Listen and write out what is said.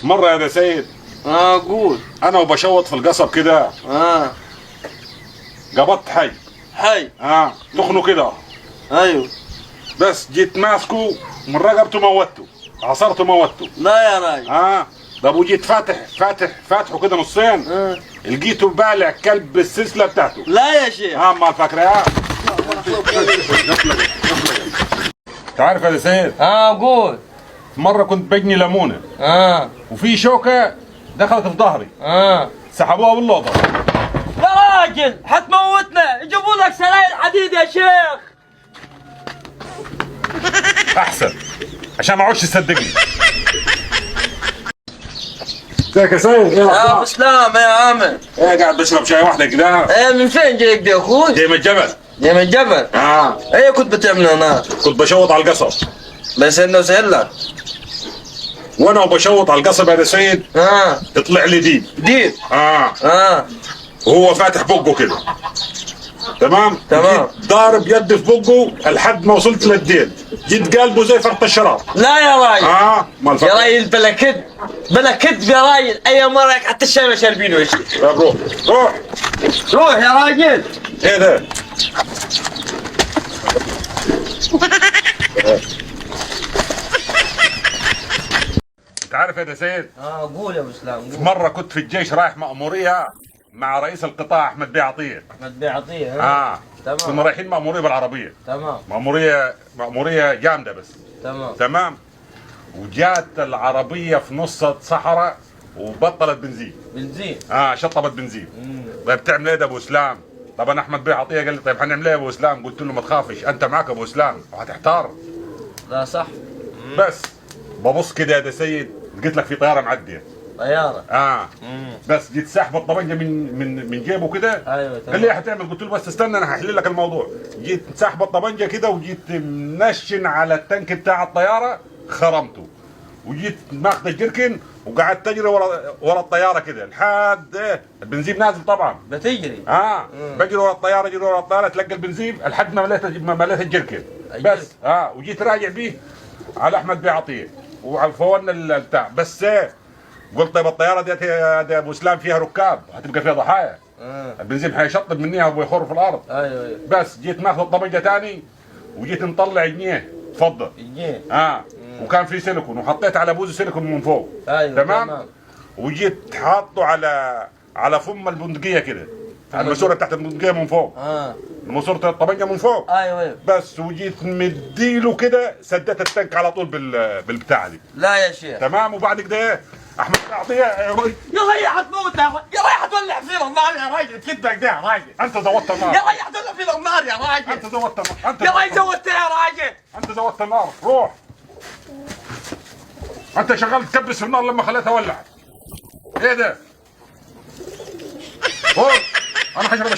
مرة يا سيد قول. انا وبشوط في القصب كده قبضت حي. تخنه كده. ايوه. بس جيت ماسكه من رقبته موته، عصرته موته. لا يا راجل. طب وجيت فاتحه كده نصين. لقيته بالع كلب بالسلسله بتاعته. لا يا شيخ. ما فاكره. تعرف يا سيد قول. مرة كنت بجني ليمونة وفي شوكة دخلت في ظهري سحبوها باللوضة. يا راجل حتموتنا، يجيبوا لك سراير حديد يا شيخ. أحسن عشان ما عودش تصدقني. ازيك يا سيد؟ يا بسلام يا عامر. قاعد بشرب شاي واحدة كده. من فين جايك دي يا اخوي؟ جاي من الجبل. جاي من الجبل؟ ايه كنت بتعمل هناك؟ كنت بشوط على القصب. بس انه سهلة. وانا وبشوط على القصب يا سيد يطلع لي ديب. وهو فاتح بقه كده. تمام. جيت ضارب يدي في بقه لحد ما وصلت للديل، جيت قلبه زي فرط الشراب. لا يا راجل. يا راجل بلا كذب يا راجل. اي مرة حتى الشاي ما شاربينه يا شيخ. طيب روح يا راجل. ايه ده؟ انت عارف يا سيد؟ قول يا ابو اسلام. في مرة كنت في الجيش رايح مأمورية مع رئيس القطاع احمد بيه عطية. تمام. كنا رايحين مأمورية بالعربية. تمام. مأمورية جامدة بس. تمام. وجات العربية في نص الصحراء وبطلت بنزين. شطبت بنزين. طيب بتعمل ايه ده ابو اسلام؟ طب انا احمد بيه عطيه قال لي طيب هنعمل ايه يا ابو اسلام؟ قلت له ما تخافش انت معك ابو اسلام وهتحتار. لا صح. بس ببص كده يا سيد لقيت لك في طياره معديه. بس جيت ساحب الطبنجه من جيبه كده. ايوه تمام. قال لي ايه هتعمل؟ قلت له بس استنى انا هحل لك الموضوع. جيت ساحب الطبنجه كده وجيت منشن على التانك بتاع الطياره خرمته، وجيت ماخذ الجركن وقعدت تجري ورا الطياره كده لحد البنزين نازل طبعا. بتجري. بجري ورا الطياره تلقى البنزين لحد ما مليت الجركن. بس وجيت راجع بيه على احمد بيه عطيه وفولنا البتاع. بس قلت طيب الطياره دي يا ابو اسلام فيها ركاب هتبقى فيها ضحايا. البنزين حيشطب منيها ويخر في الارض. ايوه. بس جيت ماخذ الطبنجه ثاني وجيت مطلع جنيه. تفضل. جنيه. وكان في سيليكون وحطيت على بوزه سيليكون من فوق. ايوه تمام. وجيت حاطه على فم البندقيه كده، الماسوره بتاعت البندقيه من فوق. ماسوره الطبنجه من فوق. ايوه. بس وجيت مديله كده سديت التانك على طول بالبتاع دي. لا يا شيخ. تمام. وبعد كده احمد عطيه يا راجل حتموتنا يا راجل. حتولع فينا النار يا راجل. كدك ده يا راجل. انت زودت النار يا راجل. حتولع فينا النار يا راجل. انت زودت النار. يا راجل زودتها يا راجل. انت زودت النار. روح انت شغال تكبس في النار لما خليتها ولعت. ايه ده؟ انا هشرب الشاي.